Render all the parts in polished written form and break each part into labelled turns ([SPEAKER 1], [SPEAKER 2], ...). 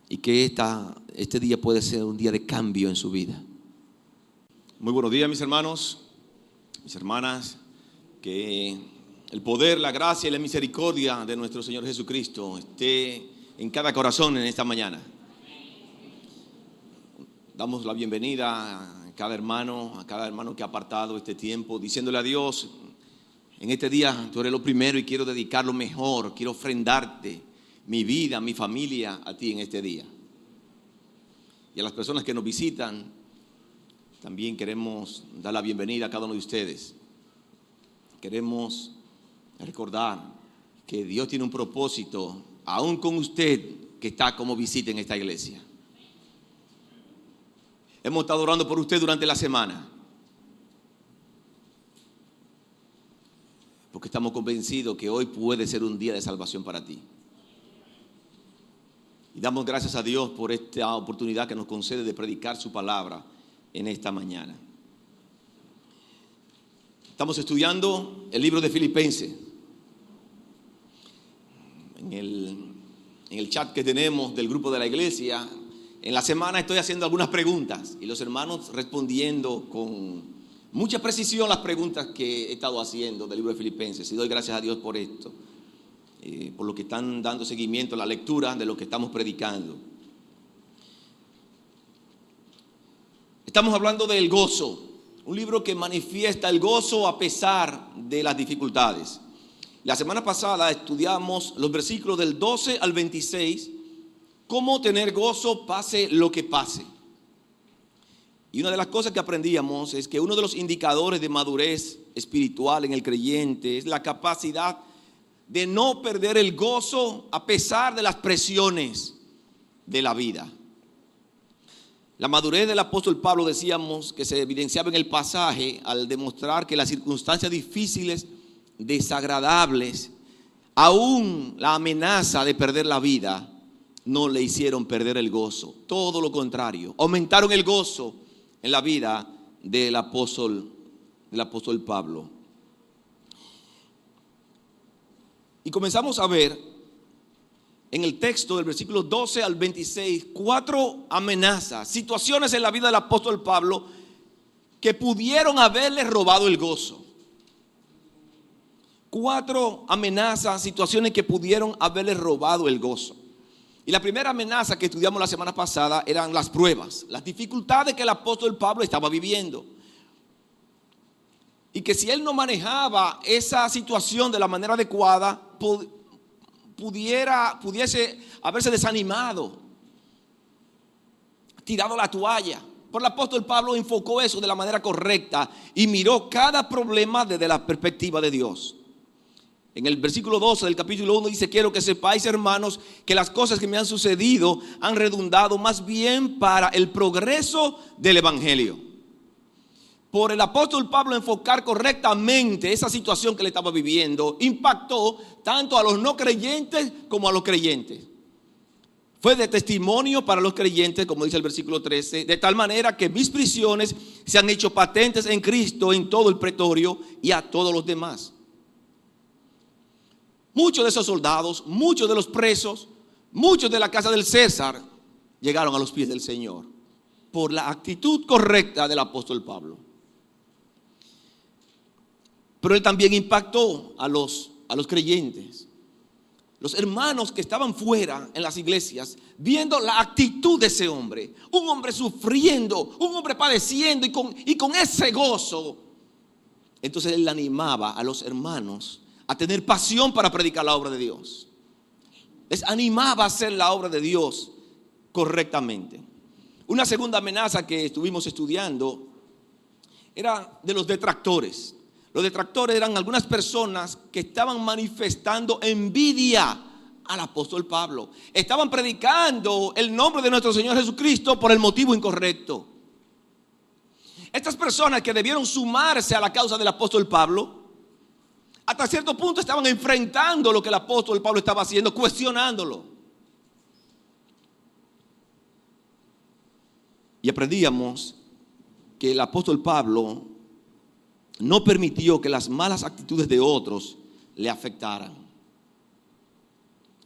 [SPEAKER 1] y que este día puede ser un día de cambio en su vida.
[SPEAKER 2] Muy buenos días, mis hermanos, mis hermanas. Que el poder, la gracia y la misericordia de nuestro Señor Jesucristo esté en cada corazón en esta mañana. Damos la bienvenida a cada hermano que ha apartado este tiempo, diciéndole a Dios: en este día tú eres lo primero y quiero dedicarlo mejor, quiero ofrendarte mi vida, mi familia a ti en este día. Y a las personas que nos visitan, también queremos dar la bienvenida a cada uno de ustedes. Queremos recordar que Dios tiene un propósito, aún con usted que está como visita en esta iglesia. Hemos estado orando por usted durante la semana, porque estamos convencidos que hoy puede ser un día de salvación para ti. Y damos gracias a Dios por esta oportunidad que nos concede de predicar su palabra en esta mañana. Estamos estudiando el libro de Filipenses. En el chat que tenemos del grupo de la iglesia, en la semana estoy haciendo algunas preguntas y los hermanos respondiendo con mucha precisión las preguntas que he estado haciendo del libro de Filipenses. Y doy gracias a Dios por esto, por lo que están dando seguimiento a la lectura de lo que estamos predicando. Estamos hablando del gozo, un libro que manifiesta el gozo a pesar de las dificultades. La semana pasada estudiamos los versículos del 12 al 26, cómo tener gozo pase lo que pase. Y una de las cosas que aprendíamos es que uno de los indicadores de madurez espiritual en el creyente es la capacidad de no perder el gozo a pesar de las presiones de la vida. La madurez del apóstol Pablo, decíamos, que se evidenciaba en el pasaje al demostrar que las circunstancias difíciles, desagradables, aún la amenaza de perder la vida, no le hicieron perder el gozo. Todo lo contrario, aumentaron el gozo en la vida del apóstol Pablo. Y comenzamos a ver en el texto del versículo 12 al 26, 4 amenazas, situaciones en la vida del apóstol Pablo que pudieron haberle robado el gozo. 4 amenazas, situaciones que pudieron haberle robado el gozo. Y la primera amenaza que estudiamos la semana pasada eran las pruebas, las dificultades que el apóstol Pablo estaba viviendo. Y que si él no manejaba esa situación de la manera adecuada, pudiese haberse desanimado, tirado la toalla. Pero el apóstol Pablo enfocó eso de la manera correcta y miró cada problema desde la perspectiva de Dios. En el versículo 12 del capítulo 1 dice: quiero que sepáis, hermanos, que las cosas que me han sucedido han redundado más bien para el progreso del evangelio. Por el apóstol Pablo enfocar correctamente esa situación que le estaba viviendo, impactó tanto a los no creyentes como a los creyentes. Fue de testimonio para los creyentes, como dice el versículo 13, de tal manera que mis prisiones se han hecho patentes en Cristo en todo el pretorio y a todos los demás. Muchos de esos soldados, muchos de los presos, muchos de la casa del César llegaron a los pies del Señor por la actitud correcta del apóstol Pablo. Pero él también impactó a los creyentes, los hermanos que estaban fuera en las iglesias, viendo la actitud de ese hombre, un hombre sufriendo, un hombre padeciendo y con ese gozo. Entonces él animaba a los hermanos a tener pasión para predicar la obra de Dios. Les animaba a hacer la obra de Dios correctamente. Una segunda amenaza que estuvimos estudiando era de los detractores. Los detractores eran algunas personas que estaban manifestando envidia al apóstol Pablo. Estaban predicando el nombre de nuestro Señor Jesucristo por el motivo incorrecto. Estas personas que debieron sumarse a la causa del apóstol Pablo, hasta cierto punto estaban enfrentando lo que el apóstol Pablo estaba haciendo, cuestionándolo. Y aprendíamos que el apóstol Pablo no permitió que las malas actitudes de otros le afectaran.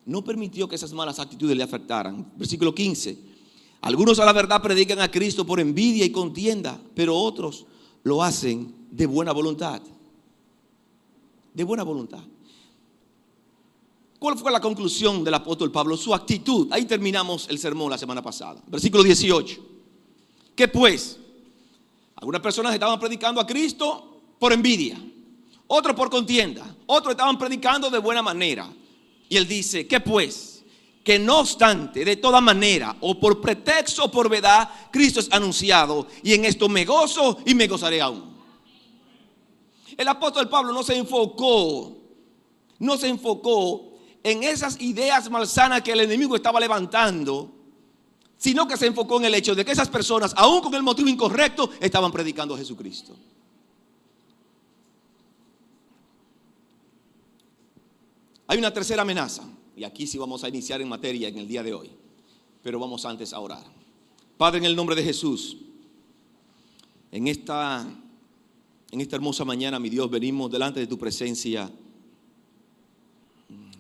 [SPEAKER 2] no permitió que esas malas actitudes le afectaran. Versículo 15. Algunos a la verdad predican a Cristo por envidia y contienda, pero otros lo hacen de buena voluntad. De buena voluntad. ¿Cuál fue la conclusión del apóstol Pablo? Su actitud. Ahí terminamos el sermón la semana pasada. Versículo 18. ¿Qué pues? Algunas personas estaban predicando a Cristo por envidia, otros por contienda, otros estaban predicando de buena manera. Y él dice, ¿qué pues? Que no obstante, de toda manera, o por pretexto o por verdad, Cristo es anunciado, y en esto me gozo y me gozaré aún. El apóstol Pablo no se enfocó en esas ideas malsanas que el enemigo estaba levantando, sino que se enfocó en el hecho de que esas personas, aún con el motivo incorrecto, estaban predicando a Jesucristo. Hay una tercera amenaza, y aquí sí vamos a iniciar en materia en el día de hoy, pero vamos antes a orar. Padre, en el nombre de Jesús, en esta hermosa mañana, mi Dios, venimos delante de tu presencia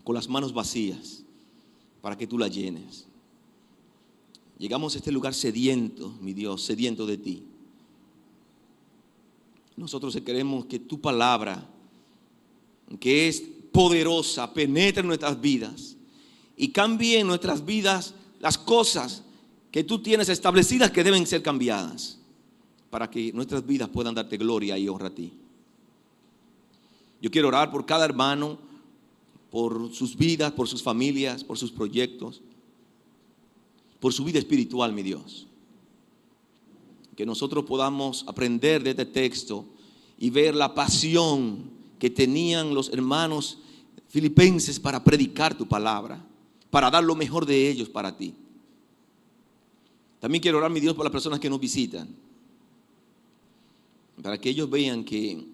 [SPEAKER 2] con las manos vacías para que tú las llenes. Llegamos a este lugar sediento, mi Dios, sediento de ti. Nosotros queremos que tu palabra, que es poderosa, penetre en nuestras vidas y cambie en nuestras vidas las cosas que tú tienes establecidas que deben ser cambiadas, para que nuestras vidas puedan darte gloria y honra a ti. Yo quiero orar por cada hermano, por sus vidas, por sus familias, por sus proyectos, por su vida espiritual, mi Dios. Que nosotros podamos aprender de este texto y ver la pasión que tenían los hermanos filipenses para predicar tu palabra, para dar lo mejor de ellos para ti. También quiero orar, mi Dios, por las personas que nos visitan, para que ellos vean que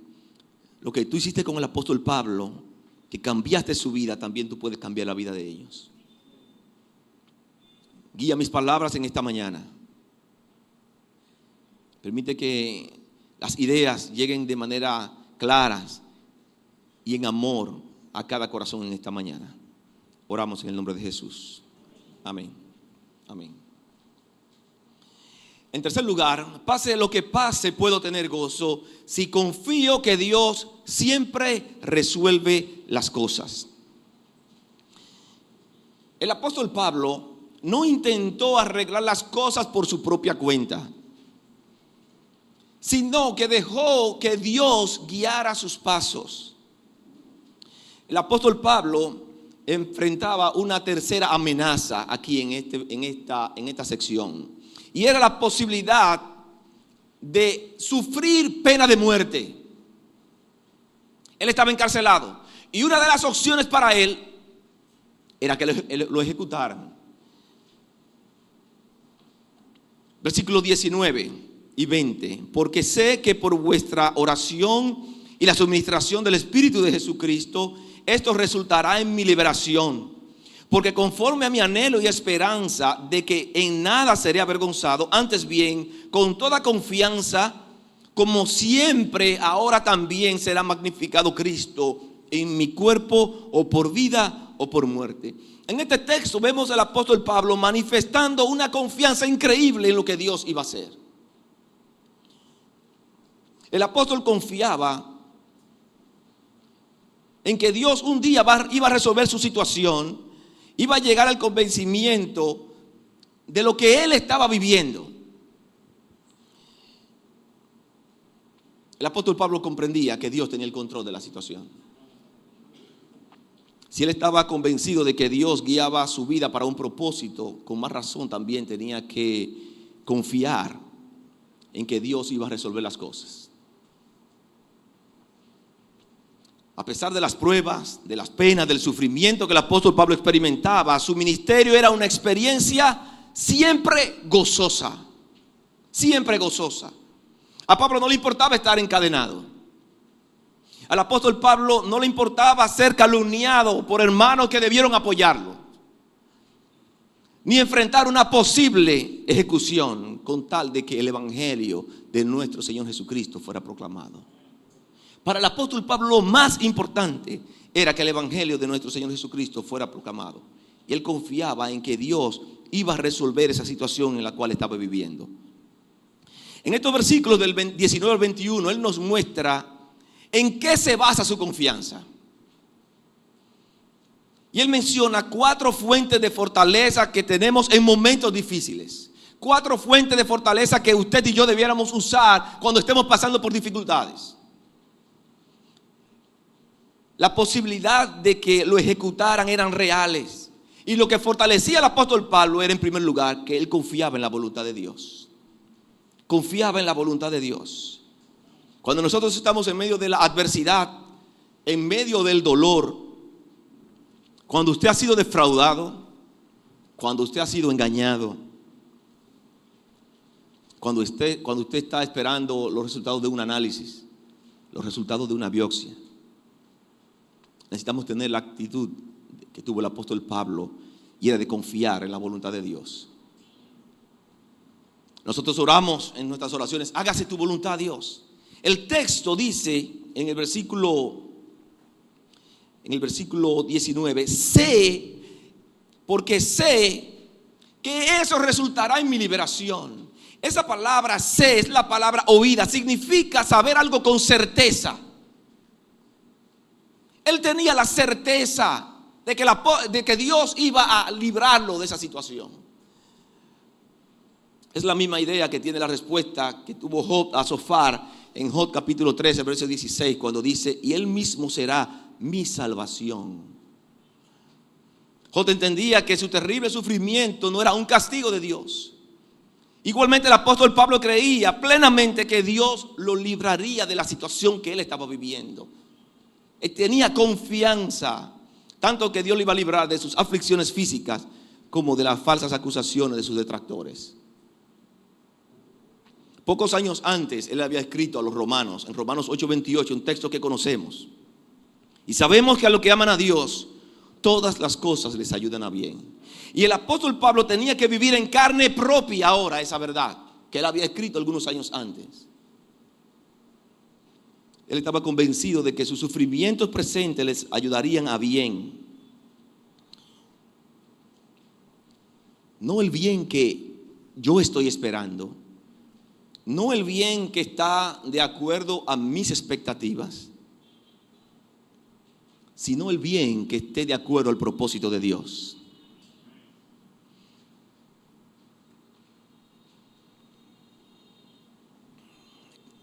[SPEAKER 2] lo que tú hiciste con el apóstol Pablo, que cambiaste su vida, también tú puedes cambiar la vida de ellos. Guía mis palabras en esta mañana. Permite que las ideas lleguen de manera claras y en amor a cada corazón en esta mañana. Oramos en el nombre de Jesús. Amén. Amén. En tercer lugar, pase lo que pase, puedo tener gozo si confío que Dios siempre resuelve las cosas. El apóstol Pablo no intentó arreglar las cosas por su propia cuenta, sino que dejó que Dios guiara sus pasos. El apóstol Pablo enfrentaba una tercera amenaza aquí en esta sección, y era la posibilidad de sufrir pena de muerte. Él estaba encarcelado y una de las opciones para él era que lo ejecutaran. Versículos 19 y 20. Porque sé que por vuestra oración y la suministración del Espíritu de Jesucristo, esto resultará en mi liberación. Porque conforme a mi anhelo y esperanza de que en nada seré avergonzado, antes bien, con toda confianza, como siempre, ahora también será magnificado Cristo en mi cuerpo, o por vida o por muerte. En este texto vemos al apóstol Pablo manifestando una confianza increíble en lo que Dios iba a hacer. El apóstol confiaba en que Dios un día iba a resolver su situación, iba a llegar al convencimiento de lo que él estaba viviendo. El apóstol Pablo comprendía que Dios tenía el control de la situación. Si él estaba convencido de que Dios guiaba su vida para un propósito, con más razón también tenía que confiar en que Dios iba a resolver las cosas. A pesar de las pruebas, de las penas, del sufrimiento que el apóstol Pablo experimentaba, su ministerio era una experiencia siempre gozosa. Siempre gozosa. A Pablo no le importaba estar encadenado. Al apóstol Pablo no le importaba ser calumniado por hermanos que debieron apoyarlo, ni enfrentar una posible ejecución, con tal de que el evangelio de nuestro Señor Jesucristo fuera proclamado. Para el apóstol Pablo lo más importante era que el evangelio de nuestro Señor Jesucristo fuera proclamado. Y él confiaba en que Dios iba a resolver esa situación en la cual estaba viviendo. En estos versículos del 19 al 21, él nos muestra en qué se basa su confianza. Y él menciona 4 fuentes de fortaleza que tenemos en momentos difíciles. 4 fuentes de fortaleza que usted y yo debiéramos usar cuando estemos pasando por dificultades. La posibilidad de que lo ejecutaran eran reales. Y lo que fortalecía al apóstol Pablo era, en primer lugar, que él confiaba en la voluntad de Dios. Confiaba en la voluntad de Dios. Cuando nosotros estamos en medio de la adversidad, en medio del dolor, cuando usted ha sido defraudado, cuando usted ha sido engañado, cuando usted está esperando los resultados de un análisis, los resultados de una biopsia, necesitamos tener la actitud que tuvo el apóstol Pablo, y era de confiar en la voluntad de Dios. Nosotros oramos en nuestras oraciones: hágase tu voluntad, Dios. El texto dice en el versículo 19: sé, porque sé que eso resultará en mi liberación. Esa palabra sé es la palabra oída, significa saber algo con certeza. Él tenía la certeza de que Dios iba a librarlo de esa situación. Es la misma idea que tiene la respuesta que tuvo Job a Zofar en Job capítulo 13, verso 16, cuando dice: y él mismo será mi salvación. Job entendía que su terrible sufrimiento no era un castigo de Dios. Igualmente el apóstol Pablo creía plenamente que Dios lo libraría de la situación que él estaba viviendo. Él tenía confianza, tanto que Dios le iba a librar de sus aflicciones físicas como de las falsas acusaciones de sus detractores. Pocos años antes él había escrito a los romanos, en Romanos 8:28, un texto que conocemos: y sabemos que a los que aman a Dios, todas las cosas les ayudan a bien. Y el apóstol Pablo tenía que vivir en carne propia ahora esa verdad que él había escrito algunos años antes. Él estaba convencido de que sus sufrimientos presentes les ayudarían a bien. No el bien que yo estoy esperando, no el bien que está de acuerdo a mis expectativas, sino el bien que esté de acuerdo al propósito de Dios.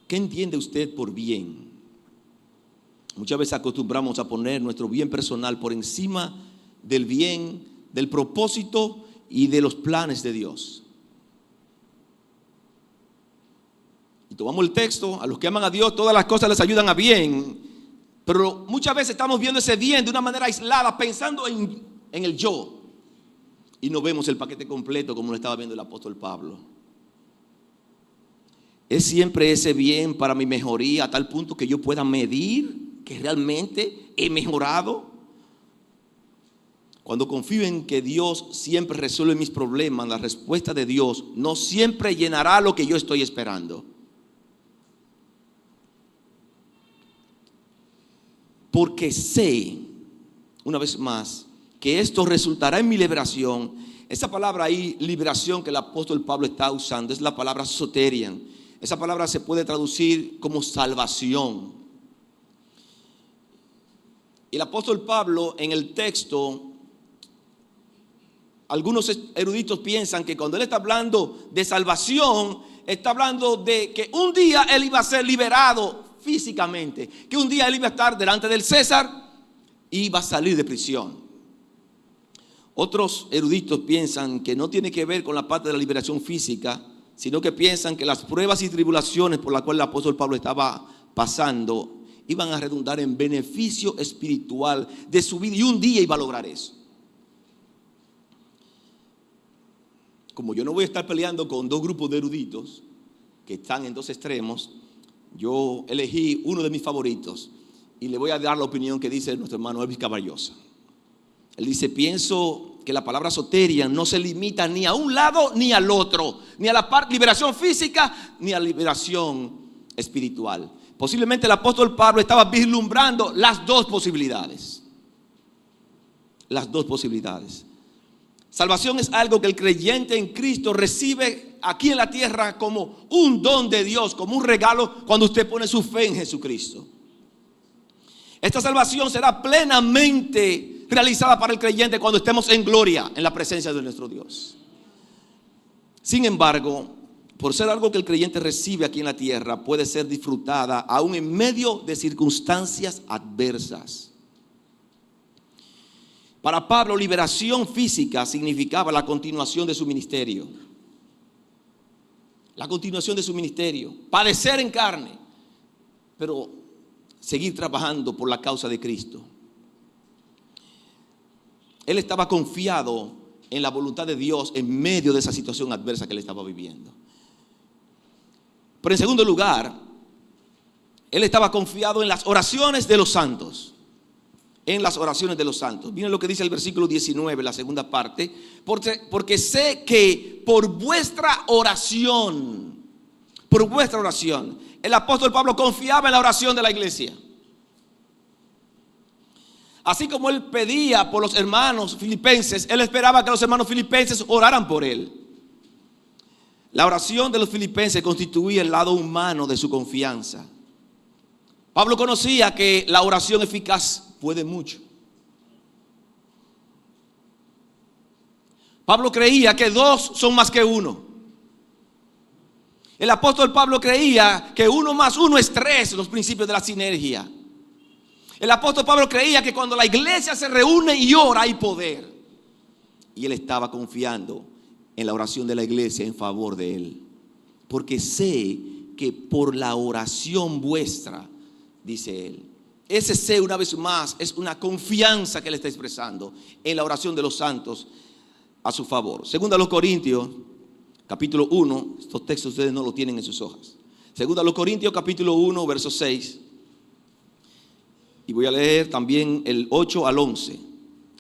[SPEAKER 2] ¿Qué entiende usted por bien? Muchas veces acostumbramos a poner nuestro bien personal por encima del bien, del propósito y de los planes de Dios. Y tomamos el texto: a los que aman a Dios, todas las cosas les ayudan a bien. Pero muchas veces estamos viendo ese bien de una manera aislada, pensando en el yo. Y no vemos el paquete completo como lo estaba viendo el apóstol Pablo. ¿Es siempre ese bien para mi mejoría a tal punto que yo pueda medir que realmente he mejorado? Cuando confío en que Dios siempre resuelve mis problemas, la respuesta de Dios no siempre llenará lo que yo estoy esperando. Porque sé, una vez más, que esto resultará en mi liberación. Esa palabra ahí, liberación, que el apóstol Pablo está usando, es la palabra soterian. Esa palabra se puede traducir como salvación. Y el apóstol Pablo en el texto, algunos eruditos piensan que cuando él está hablando de salvación, está hablando de que un día él iba a ser liberado físicamente, que un día él iba a estar delante del César y iba a salir de prisión. Otros eruditos piensan que no tiene que ver con la parte de la liberación física, sino que piensan que las pruebas y tribulaciones por las cuales el apóstol Pablo estaba pasando iban a redundar en beneficio espiritual de su vida, y un día iba a lograr eso. Como yo no voy a estar peleando con dos grupos de eruditos que están en dos extremos, yo elegí uno de mis favoritos y le voy a dar la opinión que dice nuestro hermano Elvis Caballosa. Él dice: pienso que la palabra soteria no se limita ni a un lado ni al otro, ni a la liberación física ni a la liberación espiritual. Posiblemente el apóstol Pablo estaba vislumbrando las dos posibilidades. Las dos posibilidades. Salvación es algo que el creyente en Cristo recibe aquí en la tierra como un don de Dios, como un regalo cuando usted pone su fe en Jesucristo. Esta salvación será plenamente realizada para el creyente cuando estemos en gloria en la presencia de nuestro Dios. Sin embargo, por ser algo que el creyente recibe aquí en la tierra, puede ser disfrutada aún en medio de circunstancias adversas. Para Pablo, liberación física significaba la continuación de su ministerio. La continuación de su ministerio. Padecer en carne, pero seguir trabajando por la causa de Cristo. Él estaba confiado en la voluntad de Dios en medio de esa situación adversa que él estaba viviendo. Pero en segundo lugar, él estaba confiado en las oraciones de los santos. En las oraciones de los santos. Miren lo que dice el versículo 19, la segunda parte. Porque sé que por vuestra oración, el apóstol Pablo confiaba en la oración de la iglesia. Así como él pedía por los hermanos filipenses, él esperaba que los hermanos filipenses oraran por él. La oración de los filipenses constituía el lado humano de su confianza. Pablo conocía que la oración eficaz puede mucho. Pablo creía que dos son más que uno. El apóstol Pablo creía que 1 más 1 es 3, los principios de la sinergia. El apóstol Pablo creía que cuando la iglesia se reúne y ora hay poder. Y él estaba confiando en la oración de la iglesia en favor de él. Porque sé que por la oración vuestra, dice él. Ese sé, una vez más, es una confianza que él está expresando en la oración de los santos a su favor. Segunda a los Corintios, capítulo 1. Estos textos ustedes no lo tienen en sus hojas. Segunda a los Corintios, capítulo 1, verso 6. Y voy a leer también el 8 al 11.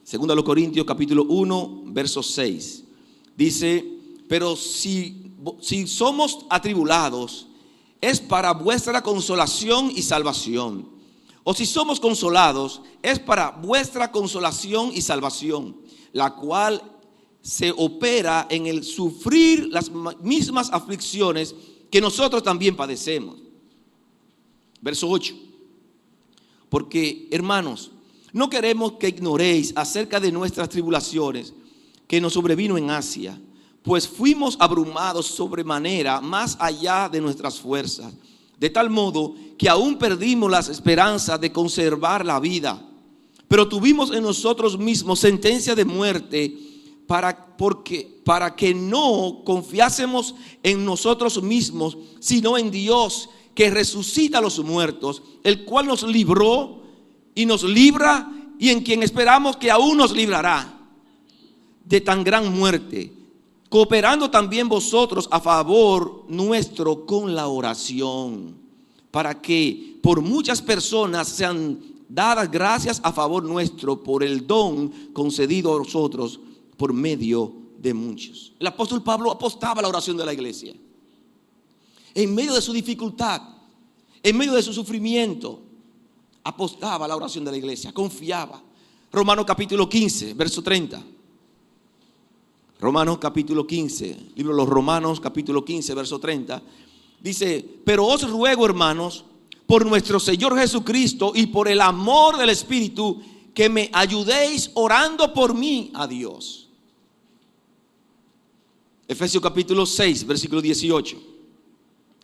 [SPEAKER 2] Segunda a los Corintios, capítulo 1, verso 6. Dice: pero si somos atribulados, es para vuestra consolación y salvación. O si somos consolados, es para vuestra consolación y salvación, la cual se opera en el sufrir las mismas aflicciones que nosotros también padecemos. Verso 8. Porque, hermanos, no queremos que ignoréis acerca de nuestras tribulaciones que nos sobrevino en Asia, pues fuimos abrumados sobremanera más allá de nuestras fuerzas, de tal modo que aún perdimos las esperanzas de conservar la vida. Pero tuvimos en nosotros mismos sentencia de muerte para que no confiásemos en nosotros mismos, sino en Dios, que resucita a los muertos, el cual nos libró y nos libra, y en quien esperamos que aún nos librará de tan gran muerte, cooperando también vosotros a favor nuestro con la oración, para que por muchas personas sean dadas gracias a favor nuestro por el don concedido a nosotros por medio de muchos. El apóstol Pablo apostaba a la oración de la iglesia. En medio de su dificultad, en medio de su sufrimiento, apostaba a la oración de la iglesia, confiaba. Romanos capítulo 15, verso 30. Romanos capítulo 15, libro de los Romanos capítulo 15, verso 30. Dice: pero os ruego, hermanos, por nuestro Señor Jesucristo y por el amor del Espíritu, que me ayudéis orando por mí a Dios. Efesios capítulo 6, versículo 18.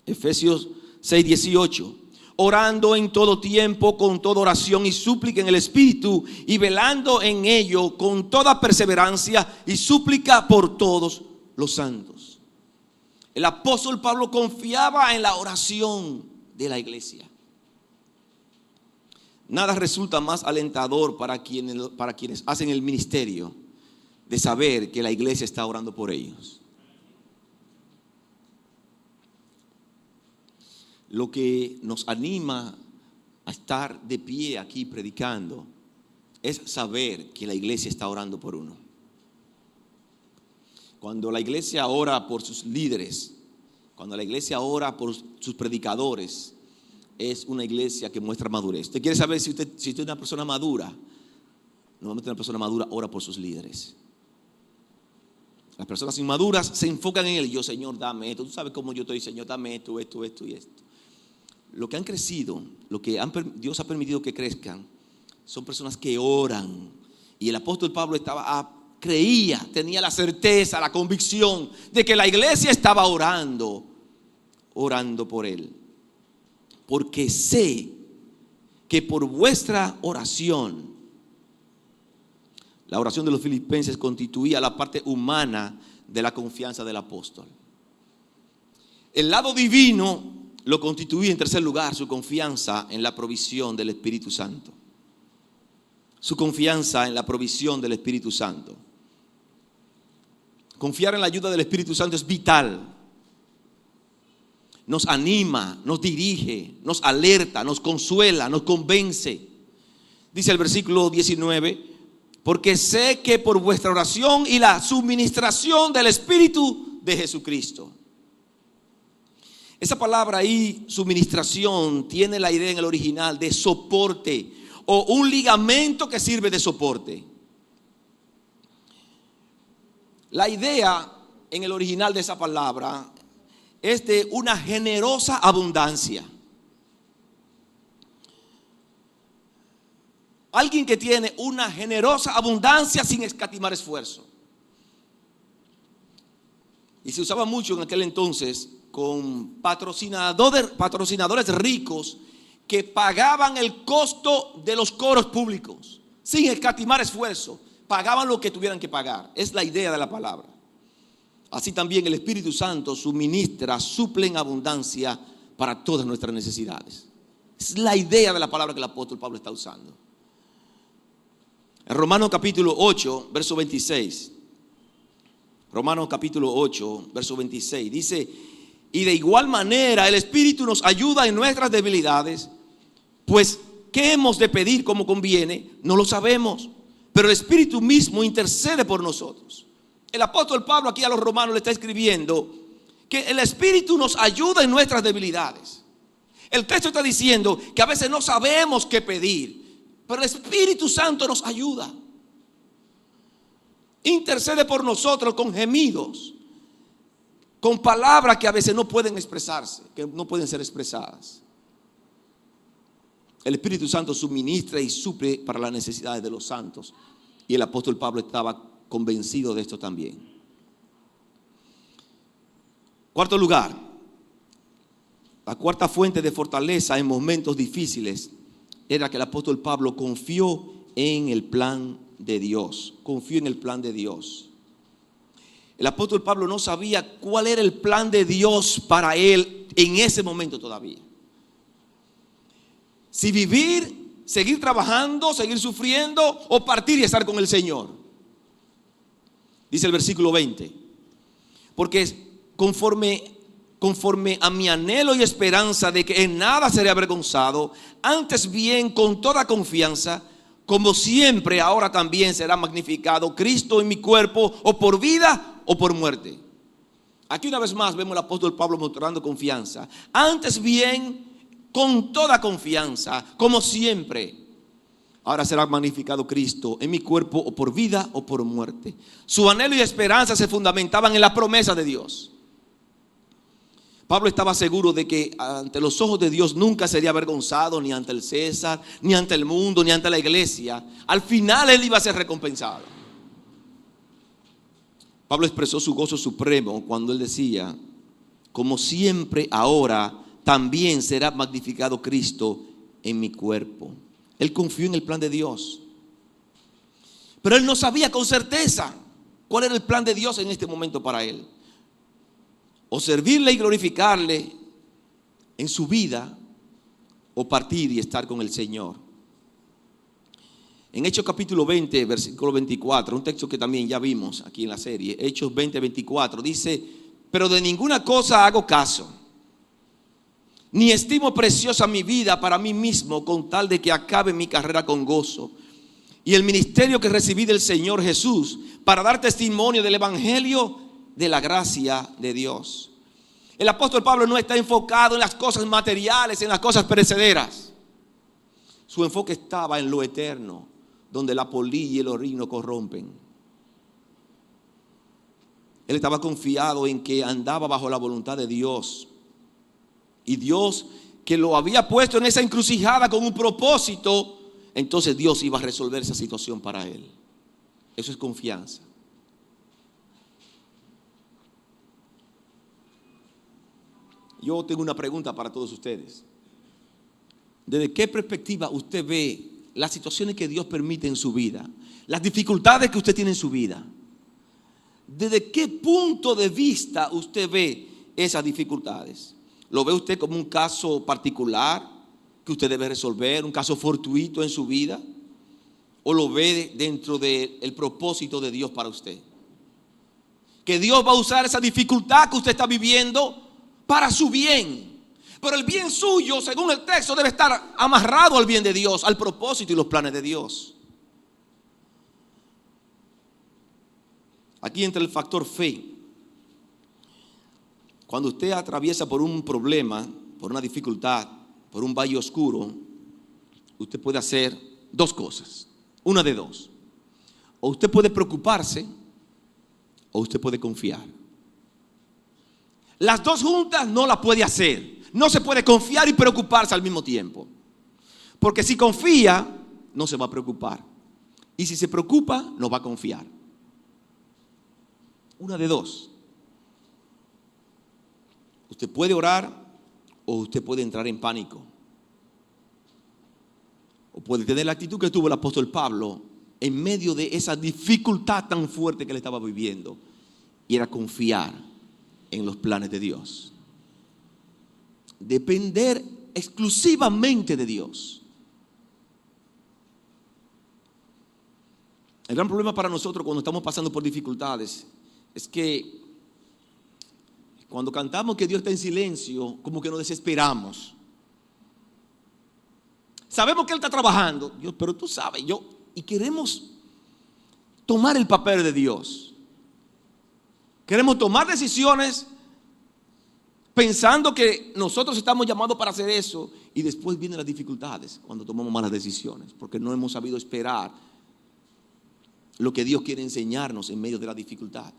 [SPEAKER 2] Efesios 6, 18. Orando en todo tiempo con toda oración y súplica en el Espíritu, y velando en ello con toda perseverancia y súplica por todos los santos. El apóstol Pablo confiaba en la oración de la iglesia. Nada resulta más alentador para quienes hacen el ministerio de saber que la iglesia está orando por ellos. Lo que nos anima a estar de pie aquí predicando es saber que la iglesia está orando por uno. Cuando la iglesia ora por sus líderes, cuando la iglesia ora por sus predicadores, es una iglesia que muestra madurez. Usted quiere saber si usted es una persona madura. Normalmente una persona madura ora por sus líderes. Las personas inmaduras se enfocan en yo, Señor, dame esto. Tú sabes cómo yo estoy, Señor, dame esto y esto. Lo que han crecido, Dios ha permitido que crezcan, son personas que oran. Y el apóstol Pablo creía, tenía la certeza, la convicción de que la iglesia estaba orando por él. Porque sé que por vuestra oración, la oración de los filipenses constituía la parte humana de la confianza del apóstol. El lado divino lo constituía en tercer lugar su confianza en la provisión del Espíritu Santo. Su confianza en la provisión del Espíritu Santo. Confiar en la ayuda del Espíritu Santo es vital. Nos anima, nos dirige, nos alerta, nos consuela, nos convence. Dice el versículo 19, porque sé que por vuestra oración y la suministración del Espíritu de Jesucristo. Esa palabra ahí, suministración, tiene la idea en el original de soporte o un ligamento que sirve de soporte. La idea en el original de esa palabra es de una generosa abundancia. Alguien que tiene una generosa abundancia sin escatimar esfuerzo. Y se usaba mucho en aquel entonces con patrocinadores ricos que pagaban el costo de los coros públicos sin escatimar esfuerzo. Pagaban lo que tuvieran que pagar. Es la idea de la palabra. Así también el Espíritu Santo suple en abundancia para todas nuestras necesidades. Es la idea de la palabra que el apóstol Pablo está usando. En Romanos capítulo 8, verso 26. Romanos capítulo 8, verso 26. Dice, y de igual manera el Espíritu nos ayuda en nuestras debilidades, pues ¿qué hemos de pedir como conviene? No lo sabemos, pero el Espíritu mismo intercede por nosotros. El apóstol Pablo aquí a los romanos le está escribiendo que el Espíritu nos ayuda en nuestras debilidades. El texto está diciendo que a veces no sabemos qué pedir, pero el Espíritu Santo nos ayuda. Intercede por nosotros con gemidos, con palabras que a veces no pueden expresarse, que no pueden ser expresadas. El Espíritu Santo suministra y suple para las necesidades de los santos. Y el apóstol Pablo estaba convencido de esto también. Cuarto lugar, la cuarta fuente de fortaleza en momentos difíciles era que el apóstol Pablo confió en el plan de Dios. Confió en el plan de Dios. El apóstol Pablo no sabía cuál era el plan de Dios para él en ese momento todavía. Si vivir, seguir trabajando, seguir sufriendo o partir y estar con el Señor. Dice el versículo 20. Porque conforme a mi anhelo y esperanza de que en nada seré avergonzado, antes bien con toda confianza, como siempre ahora también será magnificado Cristo en mi cuerpo, o por vida o por muerte. Aquí una vez más vemos al apóstol Pablo mostrando confianza. Antes bien, con toda confianza, como siempre, ahora será magnificado Cristo en mi cuerpo, o por vida o por muerte. Su anhelo y esperanza se fundamentaban en la promesa de Dios. Pablo estaba seguro de que ante los ojos de Dios nunca sería avergonzado, ni ante el César, ni ante el mundo, ni ante la iglesia. Al final él iba a ser recompensado. Pablo expresó su gozo supremo cuando él decía, como siempre ahora también será magnificado Cristo en mi cuerpo. Él confió en el plan de Dios. Pero él no sabía con certeza cuál era el plan de Dios en este momento para él. O servirle y glorificarle en su vida, o partir y estar con el Señor. En Hechos capítulo 20, versículo 24, un texto que también ya vimos aquí en la serie, Hechos 20, 24, dice, pero de ninguna cosa hago caso, ni estimo preciosa mi vida para mí mismo, con tal de que acabe mi carrera con gozo, y el ministerio que recibí del Señor Jesús, para dar testimonio del evangelio de la gracia de Dios. El apóstol Pablo no está enfocado en las cosas materiales, en las cosas perecederas. Su enfoque estaba en lo eterno, donde la polilla y el orino corrompen. Él estaba confiado en que andaba bajo la voluntad de Dios. Y Dios, que lo había puesto en esa encrucijada con un propósito, entonces Dios iba a resolver esa situación para él. Eso es confianza. Yo tengo una pregunta para todos ustedes. ¿Desde qué perspectiva usted ve las situaciones que Dios permite en su vida? Las dificultades que usted tiene en su vida. ¿Desde qué punto de vista usted ve esas dificultades? ¿Lo ve usted como un caso particular que usted debe resolver, un caso fortuito en su vida? ¿O lo ve dentro del propósito de Dios para usted? Que Dios va a usar esa dificultad que usted está viviendo para su bien. Pero el bien suyo, según el texto, debe estar amarrado al bien de Dios, al propósito y los planes de Dios. Aquí entra el factor fe. Cuando usted atraviesa por un problema, por una dificultad, por un valle oscuro, usted puede hacer dos cosas. Una de dos. O usted puede preocuparse o usted puede confiar. Las dos juntas no las puede hacer. No se puede confiar y preocuparse al mismo tiempo. Porque si confía, no se va a preocupar. Y si se preocupa, no va a confiar. Una de dos. Usted puede orar o usted puede entrar en pánico. O puede tener la actitud que tuvo el apóstol Pablo en medio de esa dificultad tan fuerte que él estaba viviendo. Y era confiar en los planes de Dios. Depender exclusivamente de Dios. El gran problema para nosotros cuando estamos pasando por dificultades es que cuando cantamos que Dios está en silencio, como que nos desesperamos. Sabemos que Él está trabajando, Dios, pero tú sabes, y queremos tomar el papel de Dios. Queremos tomar decisiones pensando que nosotros estamos llamados para hacer eso, y después vienen las dificultades cuando tomamos malas decisiones, porque no hemos sabido esperar lo que Dios quiere enseñarnos en medio de la dificultad.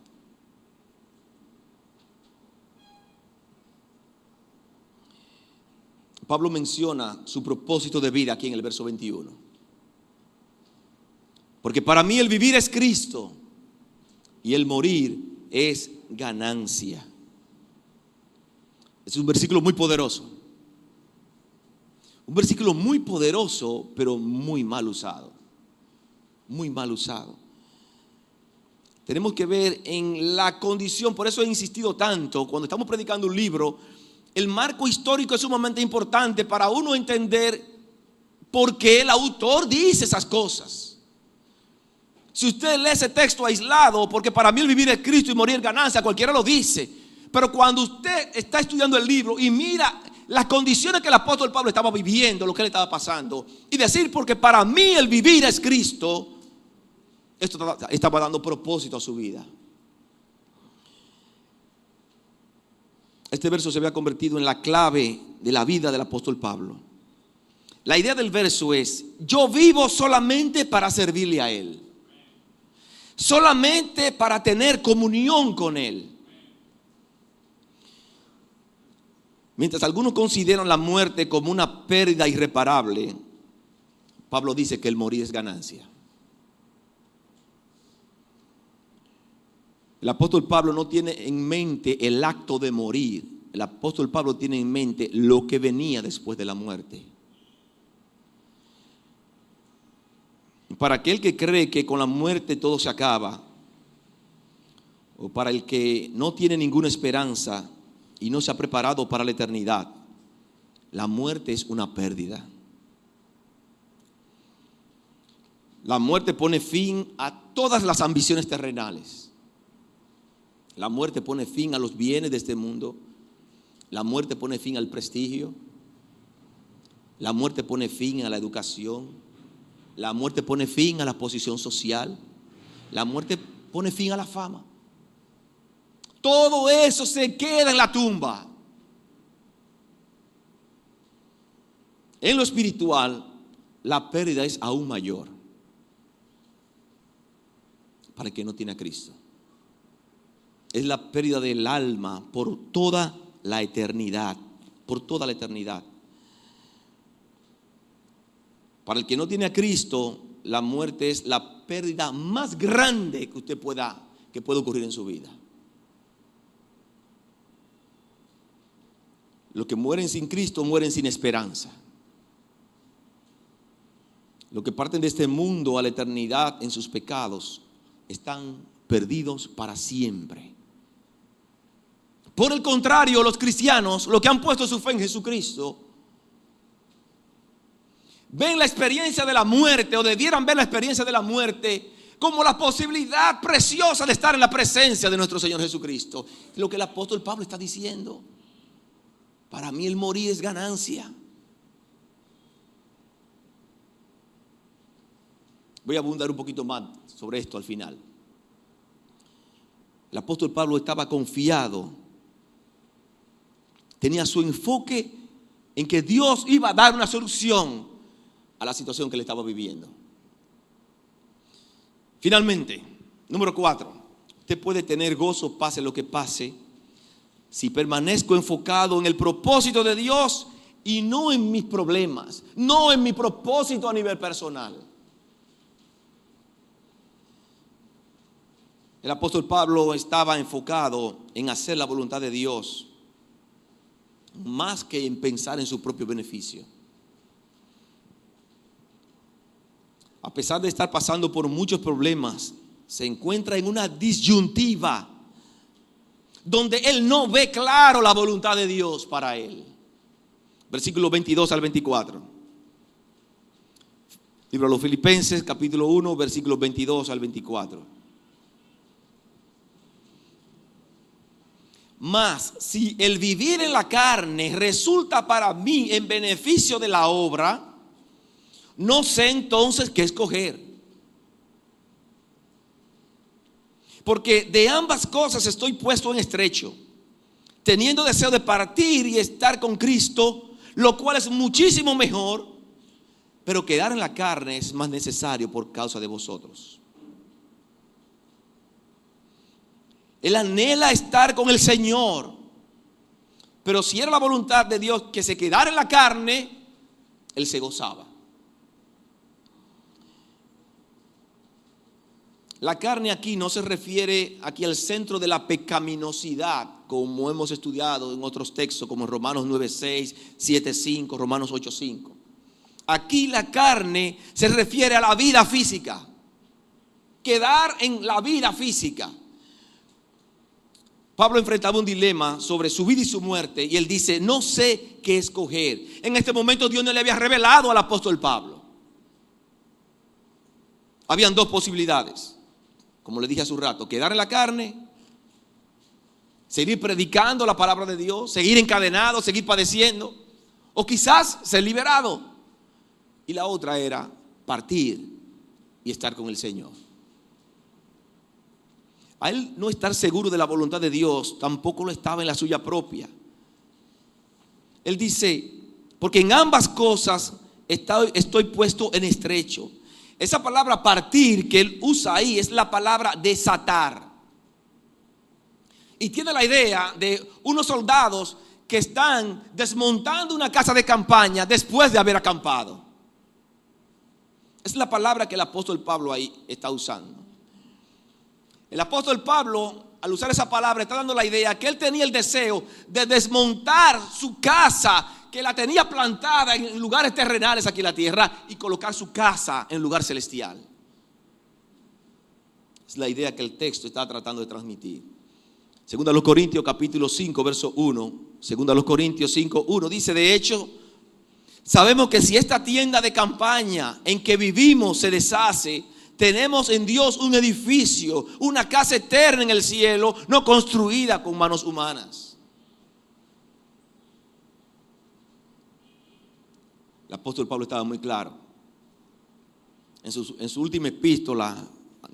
[SPEAKER 2] Pablo menciona su propósito de vida aquí en el verso 21. Porque para mí el vivir es Cristo y el morir es ganancia. Es un versículo muy poderoso. Un versículo muy poderoso, pero muy mal usado. Muy mal usado. Tenemos que ver en la condición, por eso he insistido tanto, cuando estamos predicando un libro, el marco histórico es sumamente importante para uno entender por qué el autor dice esas cosas. Si usted lee ese texto aislado, porque para mí el vivir es Cristo y morir es ganancia, cualquiera lo dice. Pero cuando usted está estudiando el libro y mira las condiciones que el apóstol Pablo estaba viviendo, lo que le estaba pasando, y decir, porque para mí el vivir es Cristo, esto estaba dando propósito a su vida. Este verso se había convertido en la clave de la vida del apóstol Pablo. La idea del verso es: yo vivo solamente para servirle a Él, solamente para tener comunión con Él. Mientras algunos consideran la muerte como una pérdida irreparable, Pablo dice que el morir es ganancia. El apóstol Pablo no tiene en mente el acto de morir. El apóstol Pablo tiene en mente lo que venía después de la muerte. Para aquel que cree que con la muerte todo se acaba, o para el que no tiene ninguna esperanza y no se ha preparado para la eternidad, la muerte es una pérdida. La muerte pone fin a todas las ambiciones terrenales. La muerte pone fin a los bienes de este mundo. La muerte pone fin al prestigio. La muerte pone fin a la educación. La muerte pone fin a la posición social. La muerte pone fin a la fama. Todo eso se queda en la tumba. En lo espiritual, la pérdida es aún mayor para el que no tiene a Cristo. es la pérdida del alma por toda la eternidad. Por toda la eternidad. Para el que no tiene a Cristo, la muerte es la pérdida más grande que puede ocurrir en su vida. Los que mueren sin Cristo mueren sin esperanza. Los que parten de este mundo a la eternidad en sus pecados están perdidos para siempre. Por el contrario, los cristianos, los que han puesto su fe en Jesucristo, ven la experiencia de la muerte, o debieran ver la experiencia de la muerte como la posibilidad preciosa de estar en la presencia de nuestro Señor Jesucristo. Lo que el apóstol Pablo está diciendo: para mí el morir es ganancia. Voy a abundar un poquito más sobre esto al final. El apóstol Pablo estaba confiado, tenía su enfoque en que Dios iba a dar una solución a la situación que él estaba viviendo. Finalmente, número 4, usted puede tener gozo pase lo que pase si permanezco enfocado en el propósito de Dios y no en mis problemas, no en mi propósito a nivel personal. El apóstol Pablo estaba enfocado en hacer la voluntad de Dios más que en pensar en su propio beneficio. A pesar de estar pasando por muchos problemas, se encuentra en una disyuntiva donde él no ve claro la voluntad de Dios para él. Versículos 22 al 24. Libro de los Filipenses, capítulo 1, versículos 22 al 24. Mas si el vivir en la carne resulta para mí en beneficio de la obra, no sé entonces qué escoger. Porque de ambas cosas estoy puesto en estrecho, teniendo deseo de partir y estar con Cristo, lo cual es muchísimo mejor, pero quedar en la carne es más necesario por causa de vosotros. Él anhela estar con el Señor, pero si era la voluntad de Dios que se quedara en la carne, él se gozaba. La carne aquí no se refiere aquí al centro de la pecaminosidad, como hemos estudiado en otros textos, como Romanos 9:6, 7:5, Romanos 8:5. Aquí la carne se refiere a la vida física, quedar en la vida física. Pablo enfrentaba un dilema sobre su vida y su muerte, y él dice: no sé qué escoger. En este momento Dios no le había revelado al apóstol Pablo. Habían dos posibilidades, como le dije hace un rato: quedar en la carne, seguir predicando la palabra de Dios, seguir encadenado, seguir padeciendo, o quizás ser liberado. Y la otra era partir y estar con el Señor. A él no estar seguro de la voluntad de Dios, tampoco lo estaba en la suya propia. Él dice: porque en ambas cosas estoy puesto en estrecho. Esa palabra partir que él usa ahí es la palabra desatar. Y tiene la idea de unos soldados que están desmontando una casa de campaña después de haber acampado. Es la palabra que el apóstol Pablo ahí está usando. El apóstol Pablo, al usar esa palabra, está dando la idea que él tenía el deseo de desmontar su casa, que la tenía plantada en lugares terrenales aquí en la tierra, y colocar su casa en lugar celestial. Es la idea que el texto está tratando de transmitir. Segunda a los Corintios capítulo 5 verso 1. Segunda a los Corintios 5, 1 dice: de hecho, sabemos que si esta tienda de campaña en que vivimos se deshace, tenemos en Dios un edificio, una casa eterna en el cielo, no construida con manos humanas. El apóstol Pablo estaba muy claro. En su última epístola,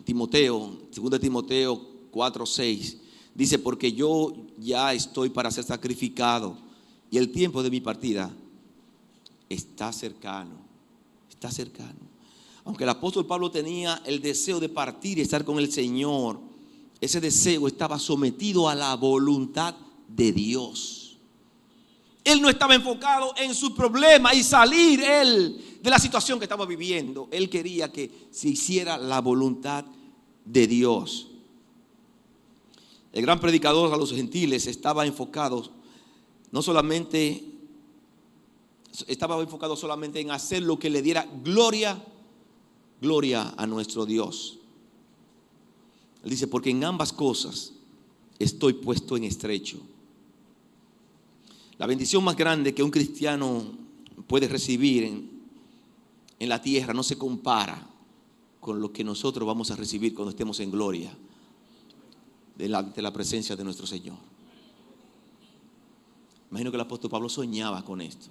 [SPEAKER 2] Timoteo, 2 Timoteo 4:6, dice: porque yo ya estoy para ser sacrificado y el tiempo de mi partida está cercano. Está cercano. Aunque el apóstol Pablo tenía el deseo de partir y estar con el Señor, ese deseo estaba sometido a la voluntad de Dios. Él no estaba enfocado en su problema y salir él de la situación que estaba viviendo. Él quería que se hiciera la voluntad de Dios. El gran predicador a los gentiles estaba enfocado solamente en hacer lo que le diera gloria a nuestro Dios. Él dice, porque en ambas cosas estoy puesto en estrecho. La bendición más grande que un cristiano puede recibir en la tierra no se compara con lo que nosotros vamos a recibir cuando estemos en gloria delante de la presencia de nuestro Señor. Imagino que el apóstol Pablo soñaba con esto.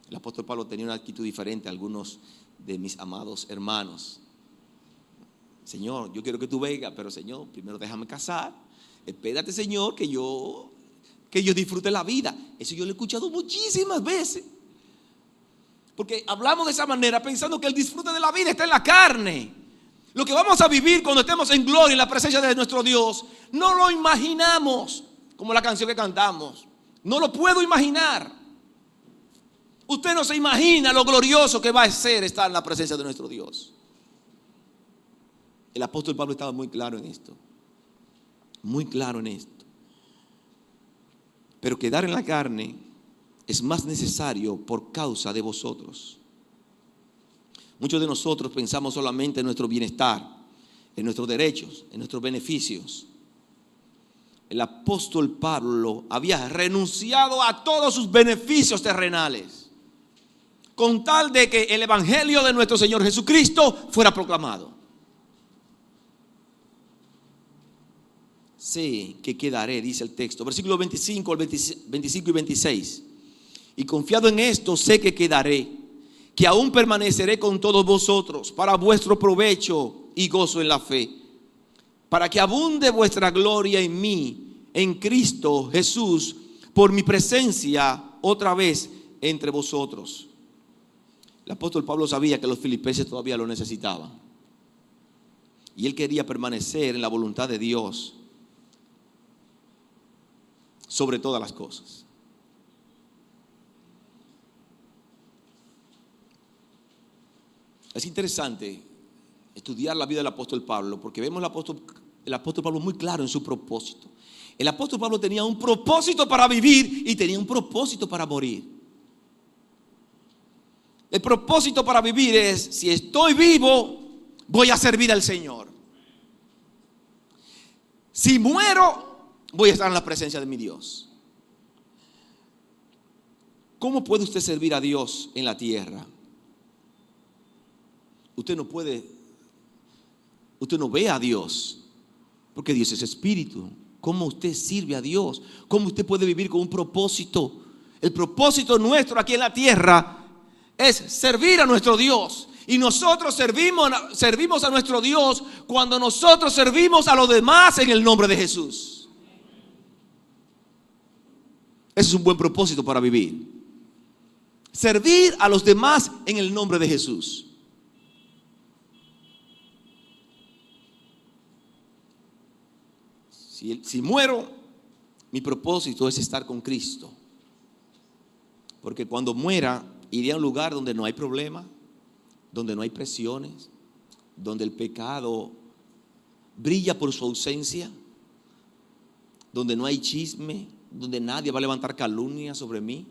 [SPEAKER 2] El apóstol Pablo tenía una actitud diferente a algunos de mis amados hermanos. Señor, yo quiero que tú vengas, pero Señor, primero déjame casar. Espérate, Señor, que yo disfrute la vida. Eso yo lo he escuchado muchísimas veces. Porque hablamos de esa manera pensando que el disfrute de la vida está en la carne. Lo que vamos a vivir cuando estemos en gloria en la presencia de nuestro Dios, no lo imaginamos, como la canción que cantamos. No lo puedo imaginar. Usted no se imagina lo glorioso que va a ser estar en la presencia de nuestro Dios. El apóstol Pablo estaba muy claro en esto. Muy claro en esto. Pero quedar en la carne es más necesario por causa de vosotros. Muchos de nosotros pensamos solamente en nuestro bienestar, en nuestros derechos, en nuestros beneficios. El apóstol Pablo había renunciado a todos sus beneficios terrenales con tal de que el evangelio de nuestro Señor Jesucristo fuera proclamado. Sé que quedaré, dice el texto, versículo 25 y 26. Y confiado en esto, sé que quedaré, que aún permaneceré con todos vosotros para vuestro provecho y gozo en la fe, para que abunde vuestra gloria en mí, en Cristo Jesús, por mi presencia otra vez entre vosotros. El apóstol Pablo sabía que los filipenses todavía lo necesitaban. Y él quería permanecer en la voluntad de Dios sobre todas las cosas. Es interesante estudiar la vida del apóstol Pablo, porque vemos el apóstol Pablo muy claro en su propósito. El apóstol Pablo tenía un propósito para vivir y tenía un propósito para morir. El propósito para vivir es: si estoy vivo, voy a servir al Señor. Si muero, voy a estar en la presencia de mi Dios. ¿Cómo puede usted servir a Dios en la tierra? Usted no ve a Dios, porque Dios es espíritu. ¿Cómo usted sirve a Dios? ¿Cómo usted puede vivir con un propósito? El propósito nuestro aquí en la tierra es servir a nuestro Dios. Y nosotros servimos a nuestro Dios cuando nosotros servimos a los demás en el nombre de Jesús. Ese es un buen propósito para vivir. Servir a los demás en el nombre de Jesús. Si muero, mi propósito es estar con Cristo. Porque cuando muera, iré a un lugar donde no hay problema, donde no hay presiones, donde el pecado brilla por su ausencia, donde no hay chisme, donde nadie va a levantar calumnia sobre mí.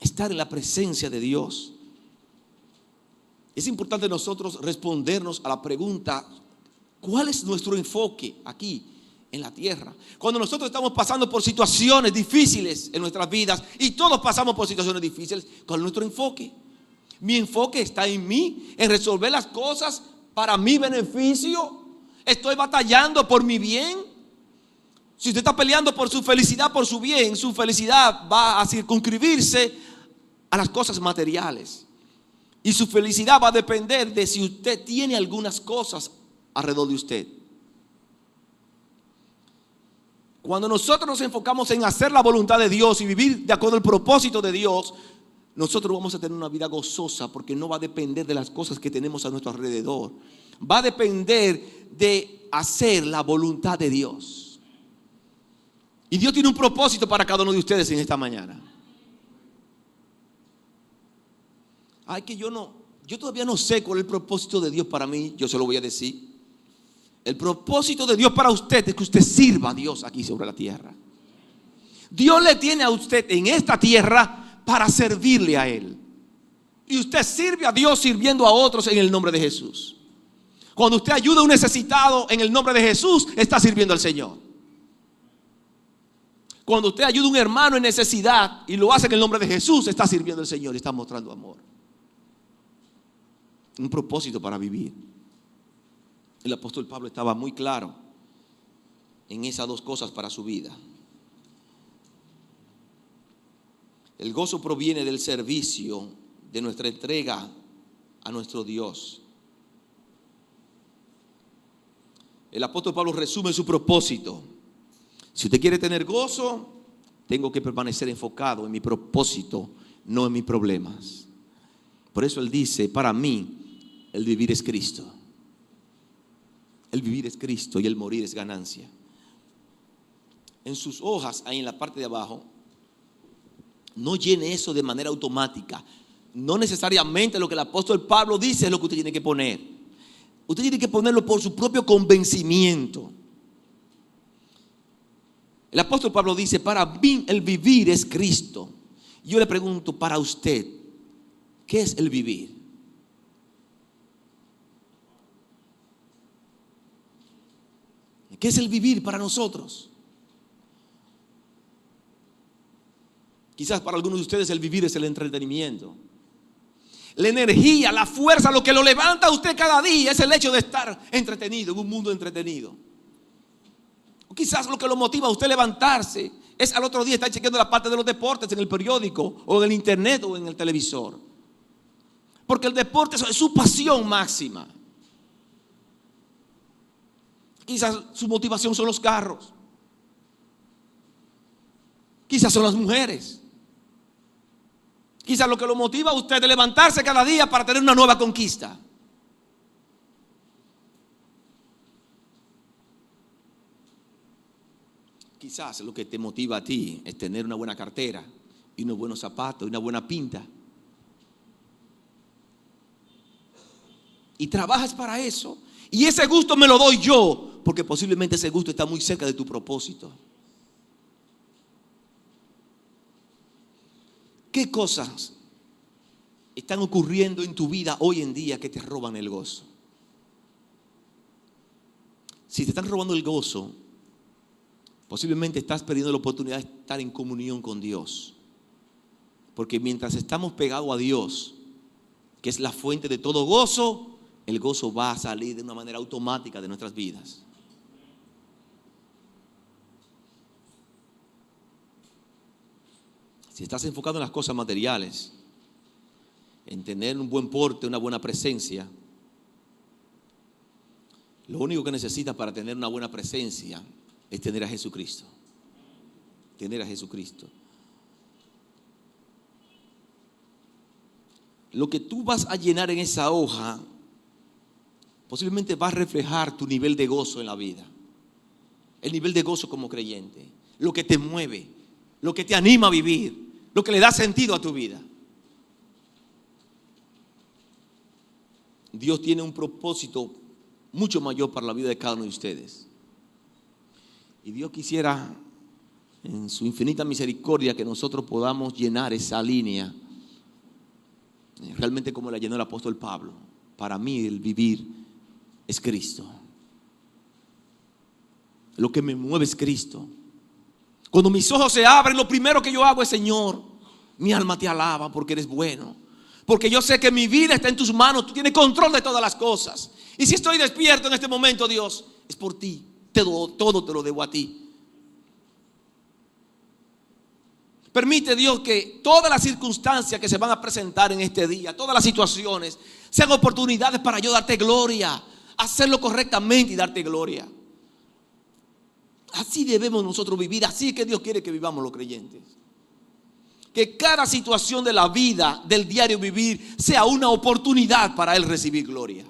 [SPEAKER 2] Estar en la presencia de Dios. Es importante nosotros respondernos a la pregunta: ¿cuál es nuestro enfoque aquí en la tierra? Cuando nosotros estamos pasando por situaciones difíciles en nuestras vidas, y todos pasamos por situaciones difíciles, ¿cuál es nuestro enfoque? Mi enfoque está en mí, en resolver las cosas para mi beneficio. Estoy batallando por mi bien. Si usted está peleando por su felicidad, por su bien, su felicidad va a circunscribirse a las cosas materiales. Y su felicidad va a depender de si usted tiene algunas cosas alrededor de usted. Cuando nosotros nos enfocamos en hacer la voluntad de Dios y vivir de acuerdo al propósito de Dios, nosotros vamos a tener una vida gozosa, porque no va a depender de las cosas que tenemos a nuestro alrededor. Va a depender de hacer la voluntad de Dios. Y Dios tiene un propósito para cada uno de ustedes en esta mañana. Ay, que yo todavía no sé cuál es el propósito de Dios para mí. Yo se lo voy a decir. El propósito de Dios para usted es que usted sirva a Dios aquí sobre la tierra. Dios le tiene a usted en esta tierra para servirle a Él. Y usted sirve a Dios sirviendo a otros en el nombre de Jesús. Cuando usted ayuda a un necesitado en el nombre de Jesús, está sirviendo al Señor. Cuando usted ayuda a un hermano en necesidad y lo hace en el nombre de Jesús, está sirviendo al Señor y está mostrando amor. Un propósito para vivir. El apóstol Pablo estaba muy claro en esas dos cosas para su vida. El gozo proviene del servicio, de nuestra entrega a nuestro Dios. El apóstol Pablo resume su propósito. Si usted quiere tener gozo, tengo que permanecer enfocado en mi propósito, no en mis problemas. Por eso él dice, para mí, el vivir es Cristo. El vivir es Cristo y el morir es ganancia. En sus hojas, ahí en la parte de abajo, no llene eso de manera automática. No necesariamente lo que el apóstol Pablo dice es lo que usted tiene que poner. Usted tiene que ponerlo por su propio convencimiento. El apóstol Pablo dice, para mí el vivir es Cristo. Yo le pregunto, para usted, ¿qué es el vivir? ¿Qué es el vivir para nosotros? Quizás para algunos de ustedes el vivir es el entretenimiento. La energía, la fuerza, lo que lo levanta a usted cada día es el hecho de estar entretenido, en un mundo entretenido. O quizás lo que lo motiva a usted a levantarse es al otro día estar chequeando la parte de los deportes en el periódico o en el internet o en el televisor. Porque el deporte es su pasión máxima. Quizás su motivación son los carros. Quizás son las mujeres. Quizás lo que lo motiva a usted es levantarse cada día para tener una nueva conquista. Quizás lo que te motiva a ti es tener una buena cartera y unos buenos zapatos y una buena pinta. Y trabajas para eso. Y ese gusto me lo doy yo, porque posiblemente ese gusto está muy cerca de tu propósito. ¿Qué cosas están ocurriendo en tu vida hoy en día que te roban el gozo? Si te están robando el gozo, posiblemente estás perdiendo la oportunidad de estar en comunión con Dios. Porque mientras estamos pegados a Dios, que es la fuente de todo gozo, el gozo va a salir de una manera automática de nuestras vidas. Si estás enfocado en las cosas materiales, en tener un buen porte, una buena presencia, lo único que necesitas para tener una buena presencia es tener a Jesucristo. Tener a Jesucristo. Lo que tú vas a llenar en esa hoja posiblemente va a reflejar tu nivel de gozo en la vida. El nivel de gozo como creyente. Lo que te mueve, lo que te anima a vivir, lo que le da sentido a tu vida. Dios tiene un propósito mucho mayor para la vida de cada uno de ustedes. Y Dios quisiera, en su infinita misericordia, que nosotros podamos llenar esa línea, realmente como la llenó el apóstol Pablo. Para mí el vivir es Cristo. Lo que me mueve es Cristo. Cuando mis ojos se abren, lo primero que yo hago es: Señor, mi alma te alaba porque eres bueno. Porque yo sé que mi vida está en tus manos. Tú tienes control de todas las cosas. Y si estoy despierto en este momento, Dios, es por ti. Todo te lo debo a ti. Permite, Dios, que todas las circunstancias que se van a presentar en este día, todas las situaciones, sean oportunidades para yo darte gloria, hacerlo correctamente y darte gloria. Así debemos nosotros vivir. Así es que Dios quiere que vivamos los creyentes. que cada situación de la vida, del diario vivir, sea una oportunidad para Él recibir gloria.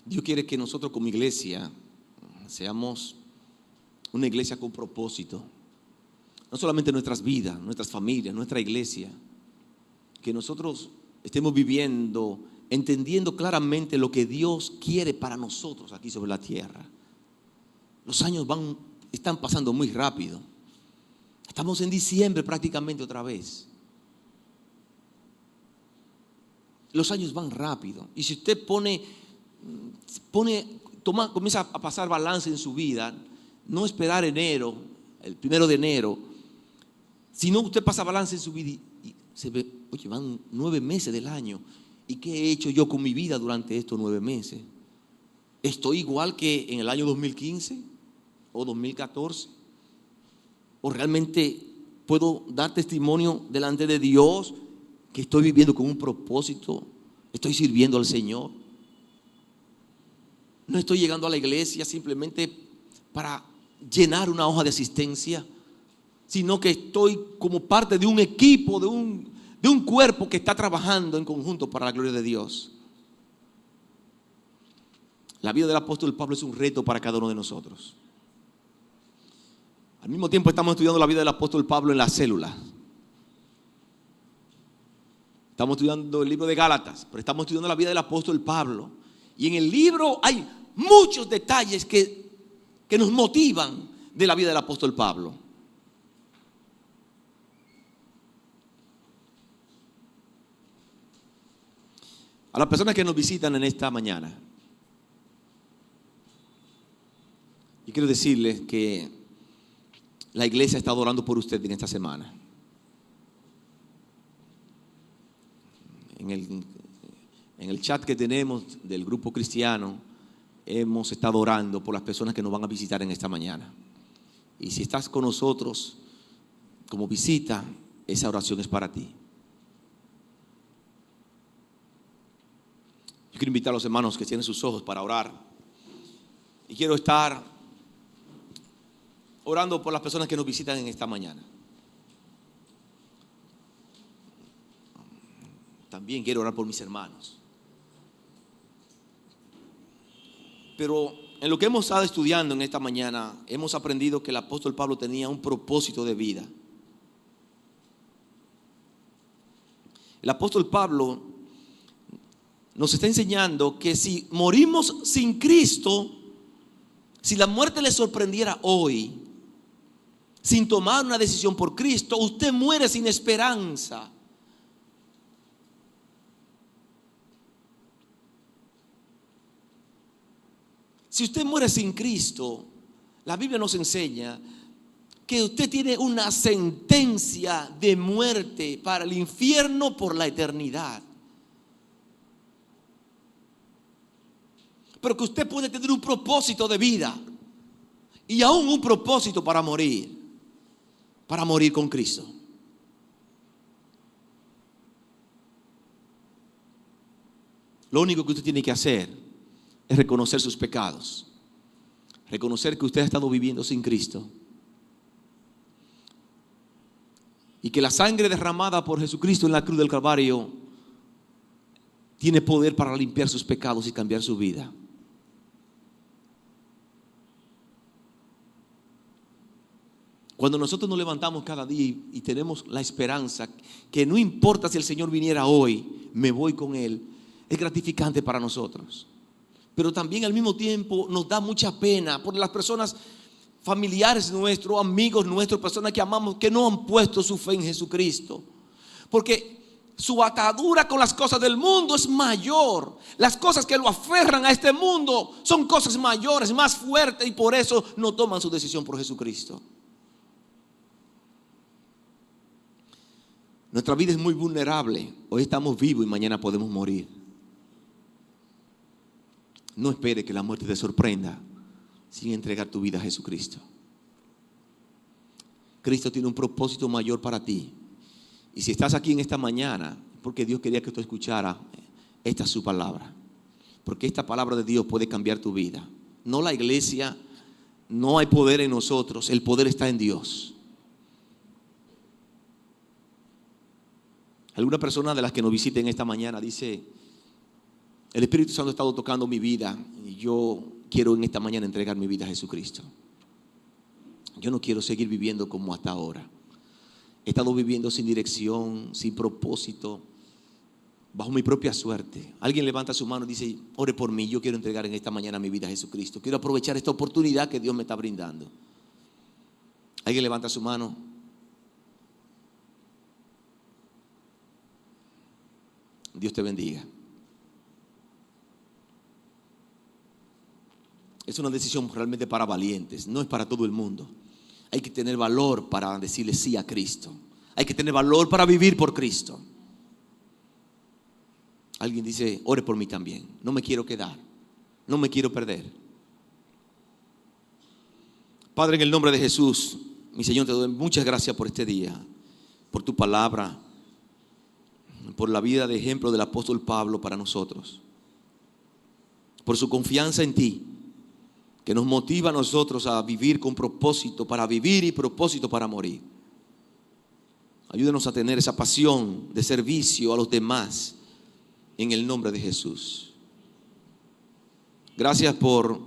[SPEAKER 2] Dios quiere que nosotros como iglesia seamos una iglesia con propósito. No solamente nuestras vidas, nuestras familias, nuestra iglesia. Que nosotros estemos viviendo, entendiendo claramente lo que Dios quiere para nosotros aquí sobre la tierra. Los años están pasando muy rápido. Estamos en diciembre prácticamente otra vez. Los años van rápido. Y si usted comienza a pasar balance en su vida, no esperar enero, el 1 de enero, sino usted pasa balance en su vida y se ve, oye, van 9 meses del año. ¿Y qué he hecho yo con mi vida durante estos 9 meses? ¿Estoy igual que en el año 2015 o 2014? ¿O realmente puedo dar testimonio delante de Dios que estoy viviendo con un propósito? ¿Estoy sirviendo al Señor? No estoy llegando a la iglesia simplemente para llenar una hoja de asistencia, sino que estoy como parte de un equipo, de un cuerpo que está trabajando en conjunto para la gloria de Dios. La vida del apóstol Pablo es un reto para cada uno de nosotros. Al mismo tiempo estamos estudiando la vida del apóstol Pablo en la célula. Estamos estudiando el libro de Gálatas, pero estamos estudiando la vida del apóstol Pablo. Y en el libro hay muchos detalles que nos motivan de la vida del apóstol Pablo. A las personas que nos visitan en esta mañana, yo quiero decirles que la iglesia está orando por usted en esta semana. En el chat que tenemos del grupo cristiano, hemos estado orando por las personas que nos van a visitar en esta mañana. Y si estás con nosotros como visita, esa oración es para ti. Yo quiero invitar a los hermanos que tienen sus ojos para orar. Y quiero estar orando por las personas que nos visitan en esta mañana. También quiero orar por mis hermanos. Pero en lo que hemos estado estudiando en esta mañana, hemos aprendido que el apóstol Pablo tenía un propósito de vida. El apóstol Pablo nos está enseñando que si morimos sin Cristo, si la muerte le sorprendiera hoy, sin tomar una decisión por Cristo, usted muere sin esperanza. Si usted muere sin Cristo, la Biblia nos enseña que usted tiene una sentencia de muerte para el infierno por la eternidad. Pero que usted puede tener un propósito de vida y aún un propósito para morir con Cristo. Lo único que usted tiene que hacer es reconocer sus pecados, reconocer que usted ha estado viviendo sin Cristo y que la sangre derramada por Jesucristo en la cruz del Calvario tiene poder para limpiar sus pecados y cambiar su vida. Cuando nosotros nos levantamos cada día y tenemos la esperanza que no importa si el Señor viniera hoy, me voy con Él, es gratificante para nosotros. Pero también al mismo tiempo nos da mucha pena por las personas familiares nuestros, amigos nuestros, personas que amamos, que no han puesto su fe en Jesucristo. Porque su atadura con las cosas del mundo es mayor. Las cosas que lo aferran a este mundo son cosas mayores, más fuertes, y por eso no toman su decisión por Jesucristo. Nuestra vida es muy vulnerable. Hoy estamos vivos y mañana podemos morir. No espere que la muerte te sorprenda sin entregar tu vida a Jesucristo.
[SPEAKER 1] Cristo tiene un propósito mayor para ti. Y si estás aquí en esta mañana, porque Dios quería que tú escucharas esta su palabra. Porque esta palabra de Dios puede cambiar tu vida. No la iglesia, no hay poder en nosotros, el poder está en Dios. Alguna persona de las que nos visiten esta mañana dice: el Espíritu Santo ha estado tocando mi vida y yo quiero en esta mañana entregar mi vida a Jesucristo. Yo no quiero seguir viviendo como hasta ahora. He estado viviendo sin dirección, sin propósito, bajo mi propia suerte. Alguien levanta su mano y dice: ore por mí, yo quiero entregar en esta mañana mi vida a Jesucristo. Quiero aprovechar esta oportunidad que Dios me está brindando. Alguien levanta su mano. Dios te bendiga. Es una decisión realmente para valientes, no es para todo el mundo. Hay que tener valor para decirle sí a Cristo. Hay que tener valor para vivir por Cristo. Alguien dice: ore por mí también. No me quiero quedar, no me quiero perder. Padre, en el nombre de Jesús, mi Señor, te doy muchas gracias por este día, por tu palabra, por la vida de ejemplo del apóstol Pablo para nosotros, por su confianza en ti, que nos motiva a nosotros a vivir con propósito para vivir y propósito para morir. Ayúdanos a tener esa pasión de servicio a los demás en el nombre de Jesús. Gracias por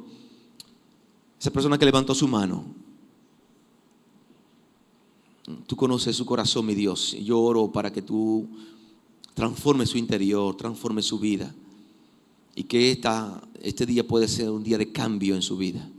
[SPEAKER 1] esa persona que levantó su mano. Tú conoces su corazón, mi Dios, y yo oro para que tú transformes su interior, transformes su vida, y que este día puede ser un día de cambio en su vida.